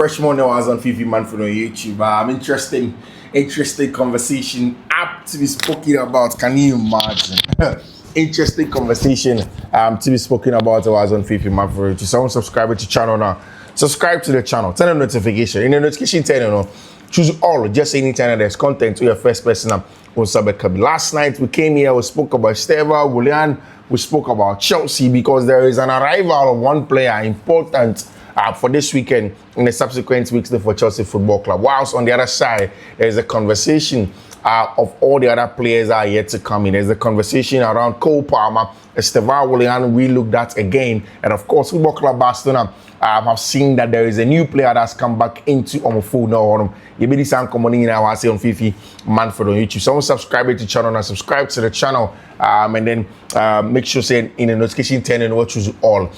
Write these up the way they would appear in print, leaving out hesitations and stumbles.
Fresh morning, I was on Fiifi-Manfred on YouTube. Interesting conversation up to be spoken about. Can you imagine? Interesting conversation to be spoken about. I was on Fiifi-Manfred. To someone subscribe to the channel now. Subscribe to the channel. Turn on notification. In the notification, turn on. Choose all. Just anytime there's content to your first person on Sabbath. Last night we came here. We spoke about Estevao, Willian. We spoke about Chelsea because there is an arrival of one player important. For this weekend in the subsequent weeks for Chelsea Football Club. Whilst on the other side, there's a conversation of all the other players that are yet to come in. There's a conversation around Cole Palmer, Estevao, Willian, we looked at again. And of course, Football Club Barcelona have seen that there is a new player that's come back into Omofo now. You be this coming in I say on Fiifi-Manfred on YouTube. Someone subscribe to the channel and subscribe to the channel. And then make sure say in the notification 10 and what choose all.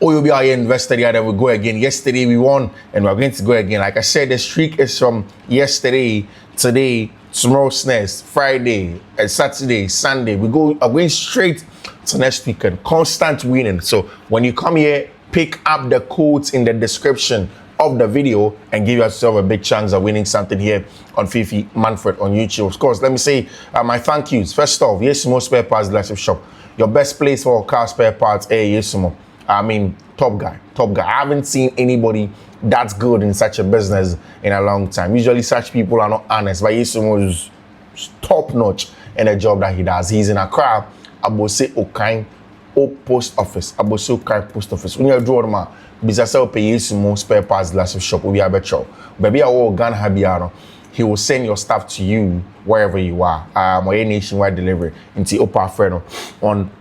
You'll be out here invested here, then we go again. Yesterday we won, and we're going to go again. Like I said, the streak is from yesterday, today, tomorrow's next, Friday, and Saturday, Sunday. Are going straight to next weekend. Constant winning. So when you come here, pick up the codes in the description of the video and give yourself a big chance of winning something here on Fiifi-Manfred on YouTube. Of course, let me say my thank yous. First off, Yesimo Spare Parts Dealership Shop. Your best place for car spare parts, Yesimo. I mean, top guy. I haven't seen anybody that's good in such a business in a long time. Usually such people are not honest, but Yesimo is top notch in the job that he does. He's in Accra, Abose Okain Post Office. Abose Okain Post Office. When you draw them, Bizasa pay Yesimo Spare Parts Dealership Shop, we have a show. Baby, I will gun Habiano. He will send your stuff to you wherever you are. Or a nationwide delivery into Opa Freno on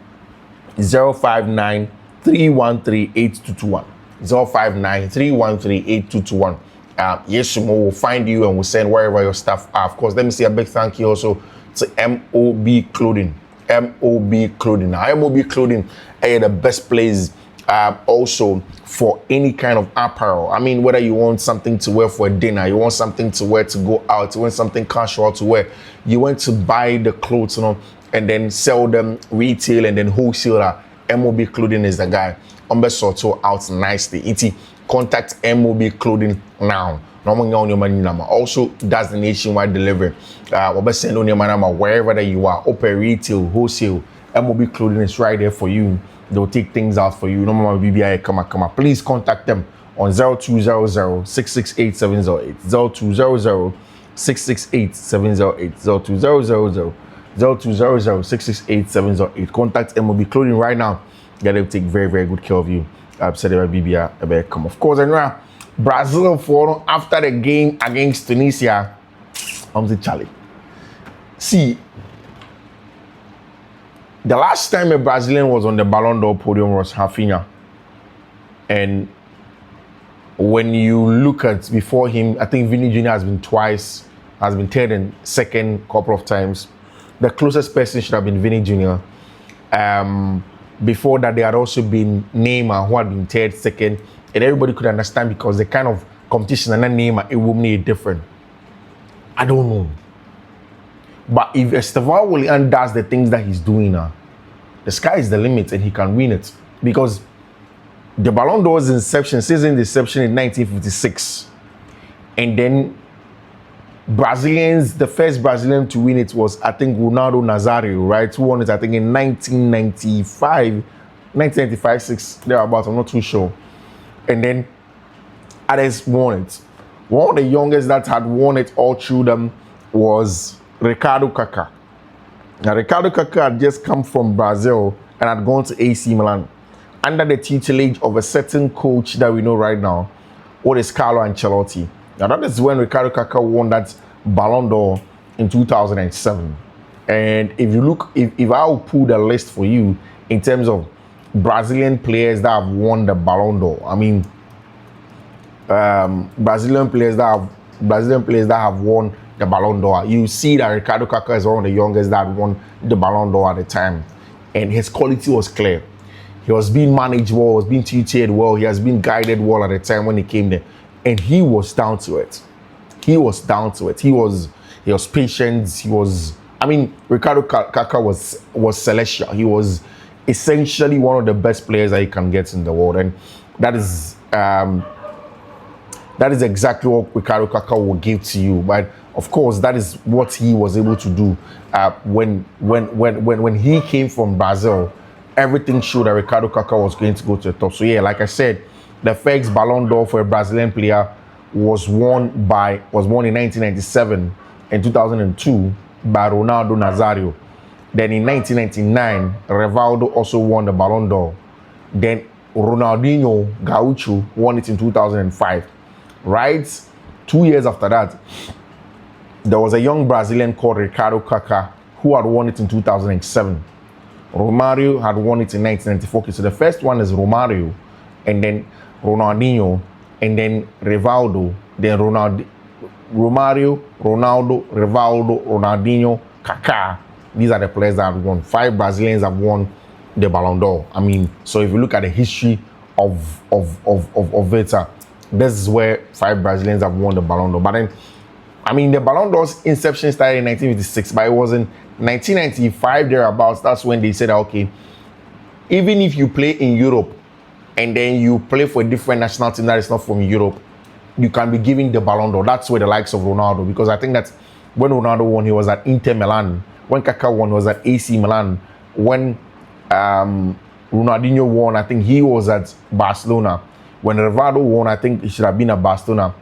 059 313-8221. 059-313-8221. Yesimo will find you and will send wherever your stuff are. Of course, let me say a big thank you also to MOB Clothing. MOB Clothing. Now, MOB Clothing are the best place also for any kind of apparel. I mean, whether you want something to wear for a dinner, you want something to wear to go out, you want something casual to wear, you want to buy the clothes, and then sell them retail and then wholesaler. MOB Clothing is the guy. Sort out nicely. Contact MOB Clothing now. Also does the nationwide delivery. Send on your number wherever that you are. Open retail, wholesale. MOB Clothing is right there for you. They'll take things out for you. No more BBI, come on. Please contact them on 0200 668 708. 0200 668 708. 0200 0200 668 708. Contact MOB Clothing right now. They will take very, very good care of you. Said BBA come. Of course, and Brazil for after the game against Tunisia. I'm the Charlie. See, the last time a Brazilian was on the Ballon d'Or podium was Raphinha. And when you look at before him, I think Vini Jr. has been twice, has been third and second couple of times. The closest person should have been Vini Jr. Before that, there had also been Neymar, who had been third, second, and everybody could understand because the kind of competition and then Neymar, it will be different. I don't know. But if Estevao Willian does the things that he's doing now, the sky is the limit and he can win it. Because the Ballon d'Or's season inception in 1956. And then the first Brazilian to win it was, I think, Ronaldo Nazario, right? Who won it, I think, in 1995, 6, thereabouts, I'm not too sure. And then others won it. One of the youngest that had won it all through them was Ricardo Kaká. Now, Ricardo Kaká had just come from Brazil and had gone to AC Milan under the tutelage of a certain coach that we know right now, what is Carlo Ancelotti. Now, that is when Ricardo Kaká won that Ballon d'Or in 2007. And if you look, if I will pull the list for you in terms of Brazilian players that have won the Ballon d'Or, I mean, Brazilian players that have won the Ballon d'Or, you see that Ricardo Kaká is one of the youngest that won the Ballon d'Or at the time. And his quality was clear. He was being managed well, was being tutored well, he has been guided well at the time when he came there. And he was down to it. He was patient. Ricardo Kaká was celestial. He was essentially one of the best players that you can get in the world. And that is that is exactly what Ricardo Kaka will give to you. But of course, that is what he was able to do when he came from Brazil. Everything showed that Ricardo Kaka was going to go to the top. So yeah, like I said, the first Ballon d'Or for a Brazilian player was won in 1997 and 2002 by Ronaldo Nazario. Then in 1999, Rivaldo also won the Ballon d'Or. Then Ronaldinho Gaucho won it in 2005. Right? 2 years after that, there was a young Brazilian called Ricardo Kaka who had won it in 2007. Romario had won it in 1994. So the first one is Romario, and then Ronaldinho, and then Rivaldo, then Romario, Ronaldo, Rivaldo, Ronaldinho, Kaká. These are the players that have won. 5 Brazilians have won the Ballon d'Or. I mean, so if you look at the history of it, this is where 5 Brazilians have won the Ballon d'Or. But then, I mean, the Ballon d'Or's inception started in 1956, but it was in 1995 thereabouts. That's when they said, okay, even if you play in Europe and then you play for a different national team that is not from Europe, you can be given the Ballon d'Or. That's where the likes of Ronaldo, because I think that when Ronaldo won, he was at Inter Milan. When Kaká won, he was at AC Milan. When Ronaldinho won, I think he was at Barcelona. When Rivaldo won, I think he should have been at Barcelona.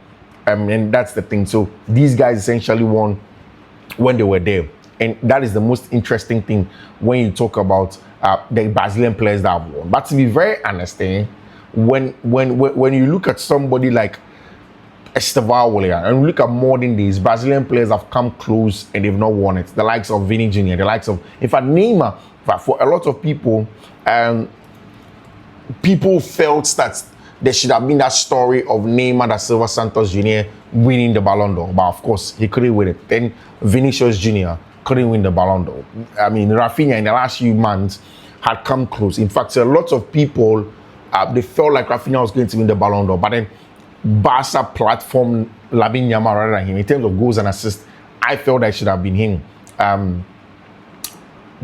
And that's the thing. So these guys essentially won when they were there. And that is the most interesting thing when you talk about the Brazilian players that have won. But to be very honest, when you look at somebody like Estevao, Willian, and you look at modern days, Brazilian players have come close and they've not won it. The likes of Vini Jr., the likes of, in fact, Neymar. For a lot of people, people felt that there should have been that story of Neymar da Silva Santos Jr. winning the Ballon d'Or. But of course, he couldn't win it. Then Vinicius Jr. couldn't win the Ballon d'Or. I mean, Raphinha in the last few months had come close. In fact, a lot of people, they felt like Raphinha was going to win the Ballon d'Or. But then Barca platform Lamine Yamal rather than him. In terms of goals and assists, I felt that it should have been him.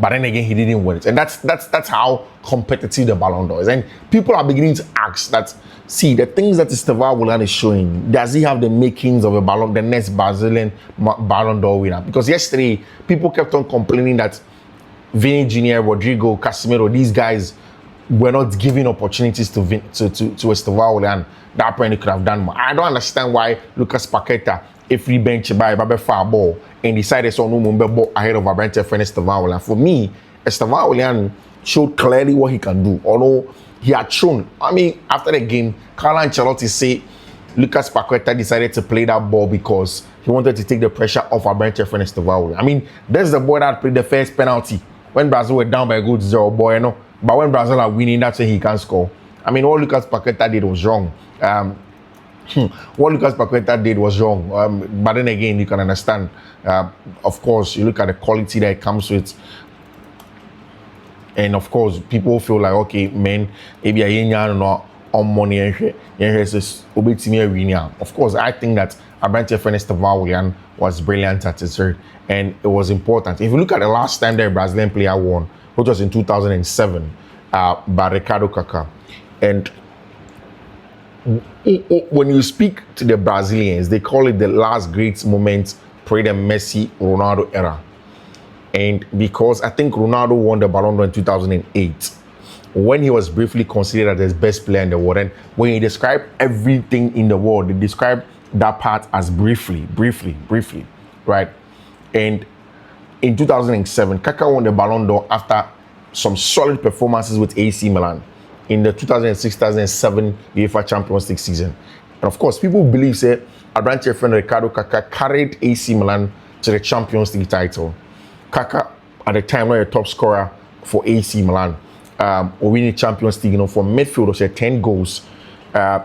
But then again, he didn't win it. And that's how competitive the Ballon d'Or is. And people are beginning to ask that, see, the things that Estevao is showing, does he have the makings of the next Brazilian Ballon d'Or winner? Because yesterday, people kept on complaining that Vini Jr., Rodrigo, Casemiro, these guys were not giving opportunities to Estevao, and that apparently could have done more. I don't understand why Lucas Paqueta, a free bench by far ball, and decided so no more ball ahead of Abrante friend Estevao. And for me, Estevao showed clearly what he can do. Although he had shown, I mean, after the game, Carlo Ancelotti said Lucas Paqueta decided to play that ball because he wanted to take the pressure off Abrante friend Estevao. I mean, there's the boy that played the first penalty when Brazil were down by a goal to 0, boy, you know. But when Brazil are winning, that's when he can score. I mean, what Lucas Paqueta did was wrong. What Lucas Paqueta did was wrong. But then again, you can understand. Of course, you look at the quality that it comes with. And of course, people feel like, okay, man, maybe I not on money and of course, I think that Abrante Estevao was brilliant at his third, and it was important. If you look at the last time that a Brazilian player won, which was in 2007, by Ricardo Kaka, and when you speak to the Brazilians, they call it the last great moment pre the Messi Ronaldo era. And because I think Ronaldo won the Ballon d'Or in 2008, when he was briefly considered as best player in the world, and when he described everything in the world, they described that part as briefly, right? And in 2007, Kaka won the Ballon d'Or after some solid performances with AC Milan in the 2006-2007 UEFA Champions League season. And of course, people believe, say, Abrante friend Ricardo Kaka carried AC Milan to the Champions League title. Kaka, at the time, was a top scorer for AC Milan, winning Champions League, from midfield, was 10 goals.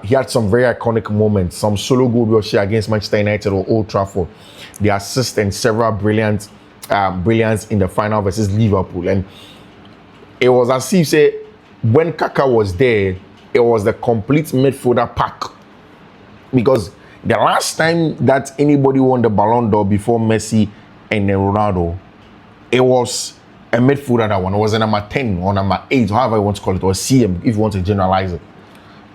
He had some very iconic moments, some solo goal against Manchester United or Old Trafford, the assist and several brilliance in the final versus Liverpool. And it was as if, say, when Kaka was there, it was the complete midfielder pack. Because the last time that anybody won the Ballon d'Or before Messi and then Ronaldo, it was a midfielder that won. It was a number 10 or number 8, however you want to call it, or CM, if you want to generalize it.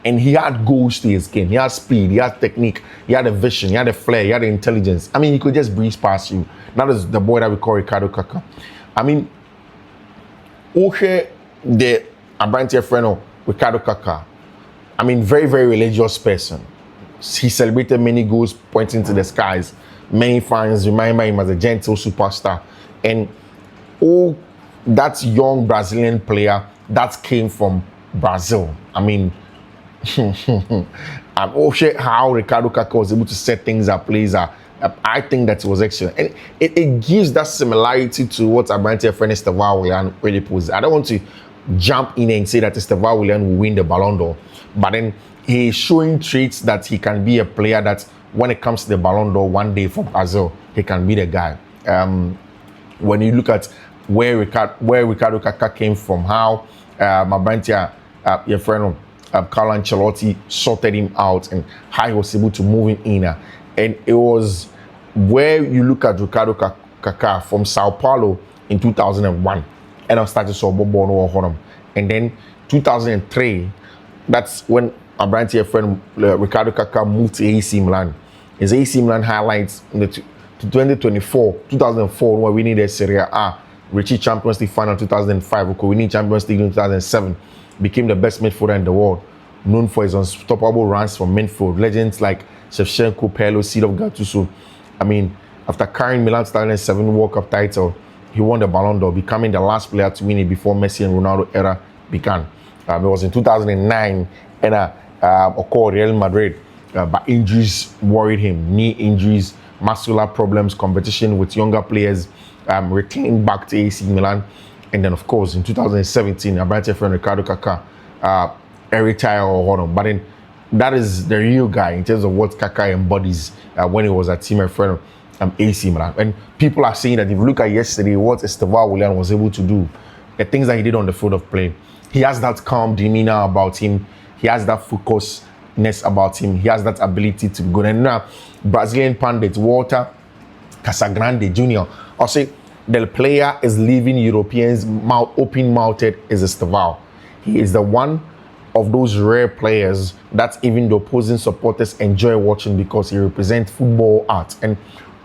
And he had goals to his game. He had speed, he had technique, he had a vision, he had a flair, he had the intelligence. I mean, he could just breeze past you. That is the boy that we call Ricardo Kaka. I mean, the Abrantia friend of Ricardo Kaka. I mean, very, very religious person. He celebrated many goals pointing to the skies. Many fans remember him as a gentle superstar. And that young Brazilian player that came from Brazil. I mean, I'm also how Ricardo Kaka was able to set things up, plays. I think that was excellent. And it gives that similarity to what Abrantia friend Estevao Willian really poses. I don't want to jump in and say that Estevao Willian will win the Ballon d'Or, but then he's showing traits that he can be a player that when it comes to the Ballon d'Or one day for Brazil, he can be the guy. When you look at where Ricardo Kaka came from, how Abrantia, your friend Carlo Ancelotti sorted him out and how he was able to move him in. And it was where you look at Ricardo Kaka from Sao Paulo in 2001. And I started so Bobo. And then 2003, that's when Abrantia friend Ricardo Kaka moved to AC Milan. His AC Milan highlights in the 2004, where we needed Serie A, reached Champions League final 2005, we need Champions League in 2007, became the best midfielder in the world, known for his unstoppable runs from midfield. Legends like Shevchenko, Pirlo, Seedorf, Gattuso. I mean, after carrying Milan 2007 World Cup title, he won the Ballon d'Or, becoming the last player to win it before Messi and Ronaldo era began. It was in 2009, and occurred Real Madrid, but injuries worried him. Knee injuries, muscular problems, competition with younger players, returned back to AC Milan. And then, of course, in 2017, Abrantia friend Ricardo Kaka retired or but then that is the real guy in terms of what Kaka embodies when he was a teammate friend of AC Milan. And people are saying that if you look at yesterday, what Estevao Willian was able to do, the things that he did on the field of play, he has that calm demeanor about him. He has that focusedness about him. He has that ability to be good. And now, Brazilian pundit Walter Casagrande Jr. I'll say the player is leaving Europeans open-mouthed is Estevao. He is the one of those rare players that even the opposing supporters enjoy watching because he represents football art. And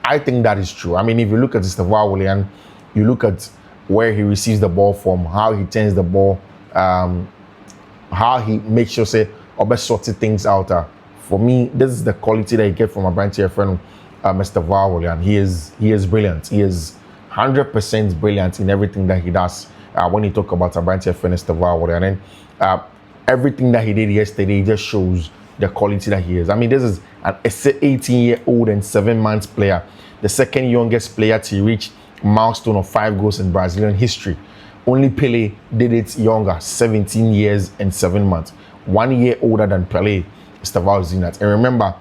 I think that is true. I mean, if you look at Estevao Willian, you look at where he receives the ball from, how he turns the ball, how he makes sure say best sorting things out. For me, this is the quality that you get from Abrantia friend Estevao Willian. He is brilliant. He is 100% brilliant in everything that he does. When you talk about Abrantia friend Estevao Willian, and everything that he did yesterday just shows the quality that he is. I mean, this is an 18-year-old and 7 months player, the second youngest player to reach milestone of 5 goals in Brazilian history. Only Pele did it younger, 17 years and 7 months. 1 year older than Pele, Estevao is doing that. And remember,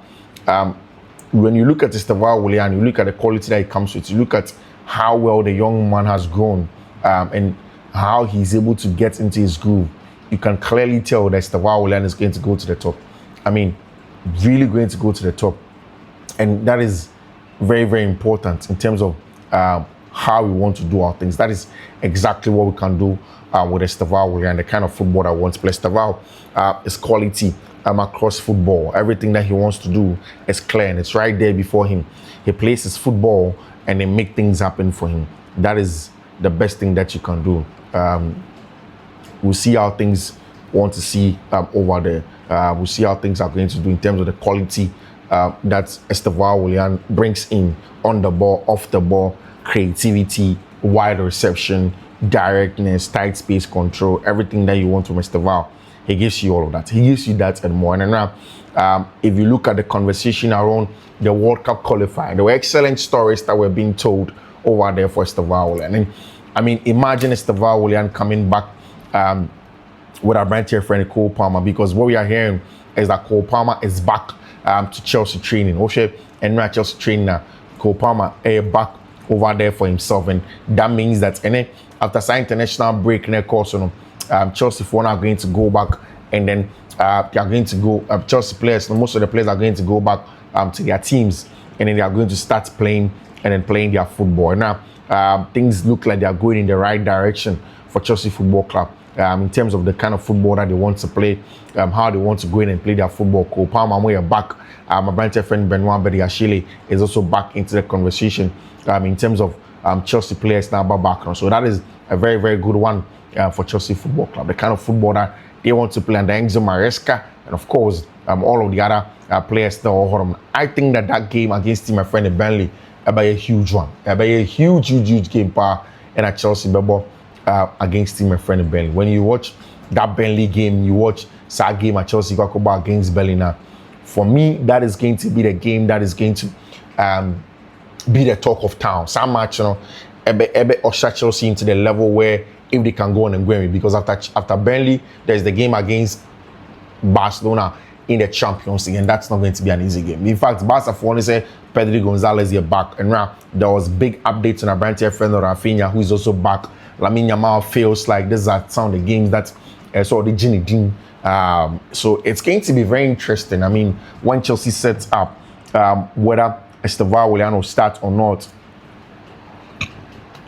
when you look at Estevao Willian, you look at the quality that he comes with, you look at how well the young man has grown and how he's able to get into his groove. You can clearly tell that Estevao Willian is going to go to the top. I mean, really going to go to the top. And that is very, very important in terms of how we want to do our things. That is exactly what we can do with Estevao Willian, the kind of football that wants to play. Estevao is quality across football. Everything that he wants to do is clear and it's right there before him. He plays his football and they make things happen for him. That is the best thing that you can do. We'll see how things want to see over there. We'll see how things are going to do in terms of the quality that Estevao Willian brings in on the ball, off the ball, creativity, wide reception, directness, tight space control, everything that you want from Estevao. He gives you all of that. He gives you that and more. And now, if you look at the conversation around the World Cup qualifier, there were excellent stories that were being told over there for Estevao Willian. And I mean, imagine Estevao Willian coming back with our branch here friend Cole Palmer, because what we are hearing is that Cole Palmer is back to Chelsea training. And not Chelsea training now. Cole Palmer back over there for himself, and that means that after signing international break, Chelsea for are going to go back, and then they are going to go. Chelsea players, most of the players are going to go back to their teams, and then they are going to start playing and then playing their football. Now things look like they are going in the right direction for Chelsea Football Club. in terms of the kind of football that they want to play, how they want to go in and play their football. Cole Palmer are back. My branch friend Benoit Bediashile is also back into the conversation in terms of Chelsea players now back now. So that is a very, very good one for Chelsea Football Club. The kind of football that they want to play under Enzo Maresca and of course all of the other players that are I think that game against my friend Burnley about a huge one. About a huge game power and at Chelsea Bebo against my friend Burnley. When you watch that Burnley game, you watch that game at Chelsea against Burnley now. For me, that is going to be the game that is going to be the talk of town. Some match, ebe usher Chelsea into the level where if they can go on and win, because after Burnley, there's the game against Barcelona in the Champions League, and that's not going to be an easy game. In fact, Barca for only say Pedri Gonzalez is back, and now there was big updates on a brand friend of Raphinha, who is also back. Lamine Yamal feels like these are some of the games that so the Ginny Dean. So it's going to be very interesting. I mean, when Chelsea sets up, whether Estevao will start or not,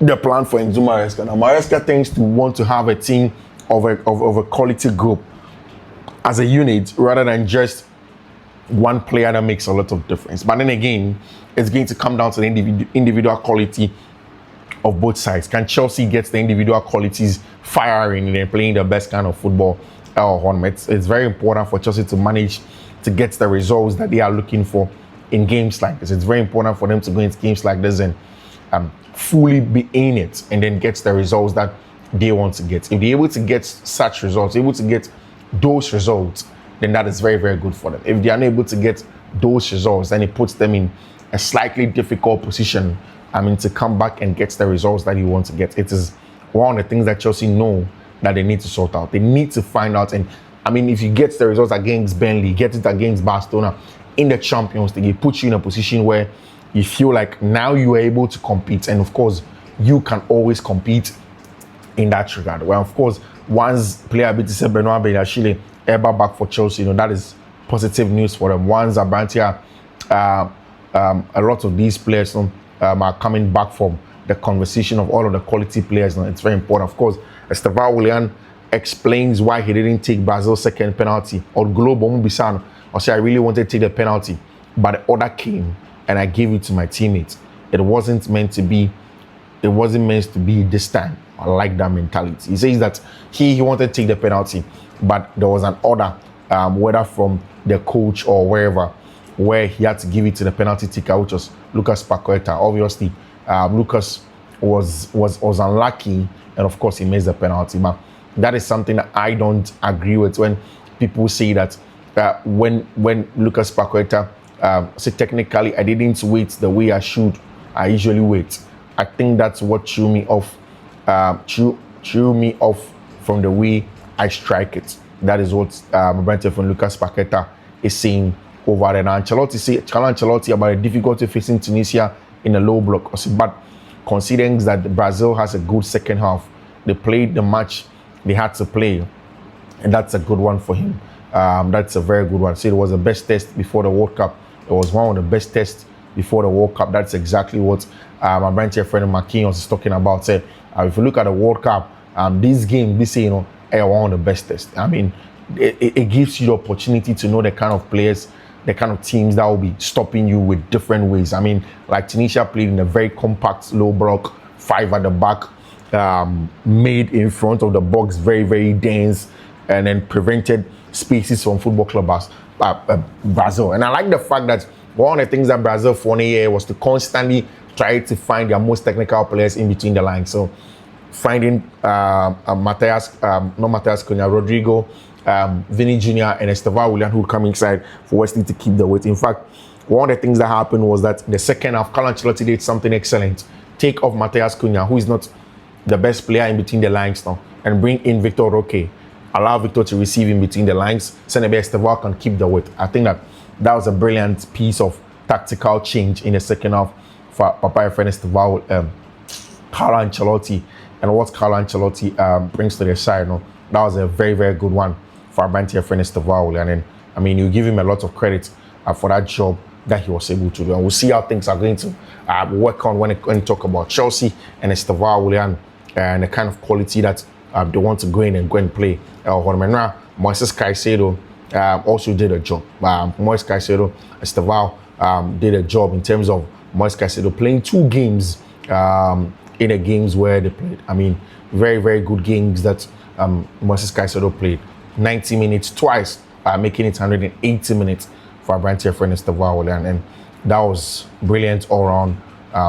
the plan for Enzo Maresca. Now, Maresca tends to want to have a team of a quality group as a unit rather than just one player that makes a lot of difference. But then again, it's going to come down to the individual quality of both sides. Can Chelsea get the individual qualities firing and playing the best kind of football? It's very important for Chelsea to manage to get the results that they are looking for in games like this. It's very important for them to go into games like this and fully be in it and then get the results that they want to get. If they're able to get such results, able to get those results, then that is very, very good for them. If they are unable to get those results, then it puts them in a slightly difficult position, to come back and get the results that you want to get. It is one of the things that Chelsea know that they need to sort out. They need to find out. And if you get the results against Burnley, get it against Barcelona in the Champions League, it puts you in a position where you feel like now you are able to compete. And of course, you can always compete in that regard. Well, of course, once player beats Benoit Bediashile ever back for Chelsea, that is positive news for them. Once Abrantia, a lot of these players are coming back from the conversation of all of the quality players. It's very important. Of course, Estevao Willian explains why he didn't take Brazil's second penalty. Or Globo Mubisano, or say I really wanted to take the penalty, but the order came and I gave it to my teammates. It wasn't meant to be this time. I like that mentality. He says that he wanted to take the penalty, but there was an order, whether from the coach or wherever, where he had to give it to the penalty taker, which was Lucas Paqueta. Obviously, Lucas was unlucky, and of course he missed the penalty. But that is something that I don't agree with when people say that when Lucas Paqueta say technically I didn't wait the way I should. I usually wait. I think that's what threw me off from the way I strike it. That is what my brother from Lucas Paqueta is saying over there. Now Ancelotti about the difficulty facing Tunisia in a low block. But considering that Brazil has a good second half, they played the match they had to play, and that's a good one for him. That's a very good one. So it was the best test before the World Cup. It was one of the best tests before the World Cup. That's exactly what my brand friend Marquinhos is talking about. If you look at the World Cup, this game, are one of the best tests. It gives you the opportunity to know the kind of players, the kind of teams that will be stopping you with different ways. Like Tunisia played in a very compact, low block, 5 at the back, made in front of the box, very, very dense, and then prevented spaces from football club Brazil. And I like the fact that one of the things that Brazil for a year was to constantly try to find their most technical players in between the lines. So finding Matheus Cunha, Rodrigo, Vini Jr. and Estevao Willian, who come inside for Wesley to keep the weight. In fact, one of the things that happened was that in the second half, Carlo Ancelotti did something excellent. Take off Matheus Cunha, who is not the best player in between the lines now, and bring in Victor Roque. Allow Victor to receive in between the lines. Senegal Estevao can keep the weight. I think that was a brilliant piece of tactical change in the second half for Papa friend Estevao, Carlo Ancelotti, and what Carlo Ancelotti brings to the side. That was a very, very good one for Abanti friend Estevao. And you give him a lot of credit for that job that he was able to do. And we'll see how things are going to work on when we talk about Chelsea and Estevao and the kind of quality that they want to go in and play. Now, Moises Caicedo also did a job. Moises Caicedo, Estevao did a job in terms of Moises Caicedo playing 2 games in the games where they played. I mean, very, very good games that Moises Caicedo played. 90 minutes twice, making it 180 minutes for Barca friend Estevao, Willian, and that was brilliant all around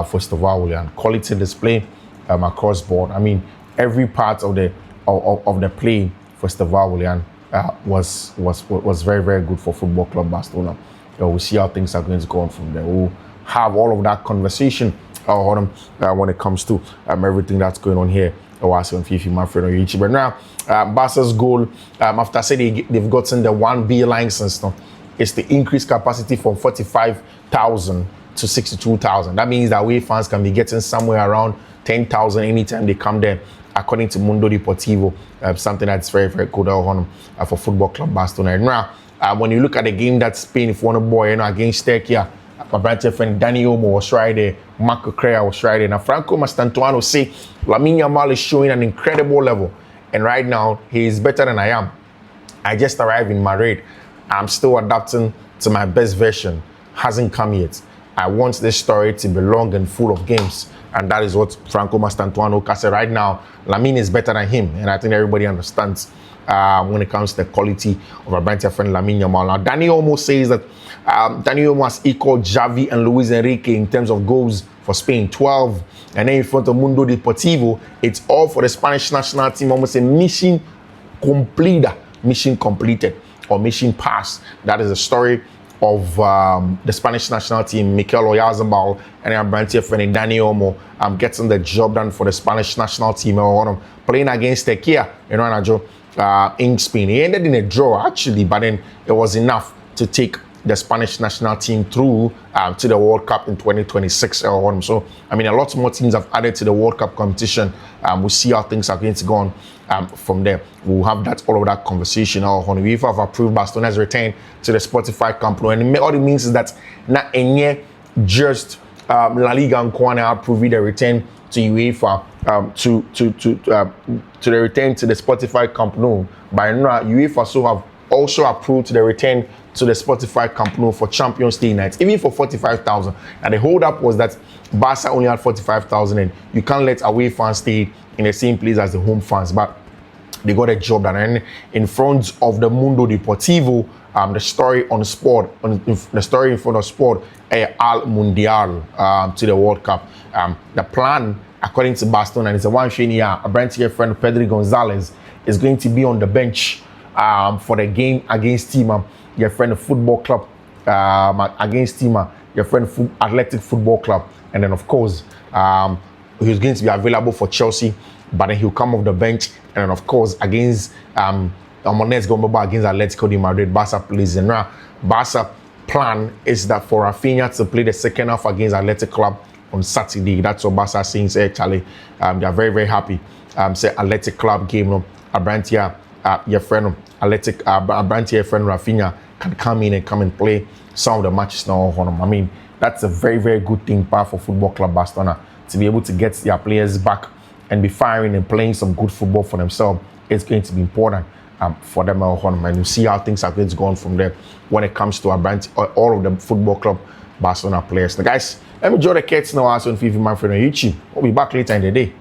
for Estevao, Willian. Quality display across board. I mean, every part of the play for Estevao, Willian, was very, very good for Football Club Barcelona. We'll see how things are going to go on from there. We'll have all of that conversation when it comes to everything that's going on here. Also on Fiifi-Manfred on YouTube. But now, Barca's goal, after saying they've gotten the 1B license, is to increase capacity from 45,000 to 62,000. That means that away fans can be getting somewhere around 10,000 anytime they come there, according to Mundo Deportivo. Something that's very, very good for Football Club Barcelona. Now, when you look at the game that Spain, if you want to boy, against Turkey, my brother friend Dani Olmo was right there, Marco Correa was right there. Now, Franco Mastantuano say Lamine Yamal is showing an incredible level, and right now he is better than I am. I just arrived in Madrid. I'm still adapting to my best version. Hasn't come yet. I want this story to be long and full of games, and that is what Franco Mastantuano can say right now. Lamine is better than him, and I think everybody understands when it comes to the quality of our brand friend Lamine Yamal. Now, Dani Olmo says that Dani Olmo has equaled Xavi and Luis Enrique in terms of goals for Spain, 12. And then in front of Mundo Deportivo, it's all for the Spanish national team. Almost a mission completed, or mission passed. That is the story of the Spanish national team, Mikel Oyarzabal and our brand friend Dani Olmo getting the job done for the Spanish national team. Playing against Turkey, in Spain. He ended in a draw actually, but then it was enough to take the Spanish national team through to the World Cup in 2026. So, I mean, a lot more teams have added to the World Cup competition. We'll see how things are going to go on from there. We'll have all of that conversation. UEFA have approved Barcelona's return to the Spotify Camp Nou, and all it means is that not any just La Liga and Kwana approved the return to UEFA to the return to the Spotify Camp Nou. By now, UEFA have also approved the return to the Spotify Camp Nou for Champions League nights, even for 45,000. And the hold up was that Barca only had 45,000, and you can't let away fans stay in the same place as the home fans. But they got a job done. And in front of the Mundo Deportivo, the story on sport, the story in front of sport, Al Mundial to the World Cup. The plan, according to Barcelona, and it's a one year, a brand new friend Pedri Gonzalez is going to be on the bench for the game against Tima, your friend Football Club, against Tima, your friend Athletic Football Club, and then of course he's going to be available for Chelsea, but then he'll come off the bench, and then of course against against Atletico de Madrid, Barca plays. And now Barca plan is that for Raphinha to play the second half against Athletic Club on Saturday. That's what Barca is saying. Say Charlie, they are very, very happy. Say Athletic Club game, Abrantia, your friend Athletic, Abrantia, your friend Raphinha can come in and come and play some of the matches now. I mean, that's a very, very good thing for Football Club Barcelona to be able to get their players back and be firing and playing some good football for themselves. It's going to be important for them, and you see how things are going to go on from there when it comes to all of the Football Club Barcelona players. Now, guys, let me draw the curtain now on Fiifi-Manfred on YouTube. We'll be back later in the day.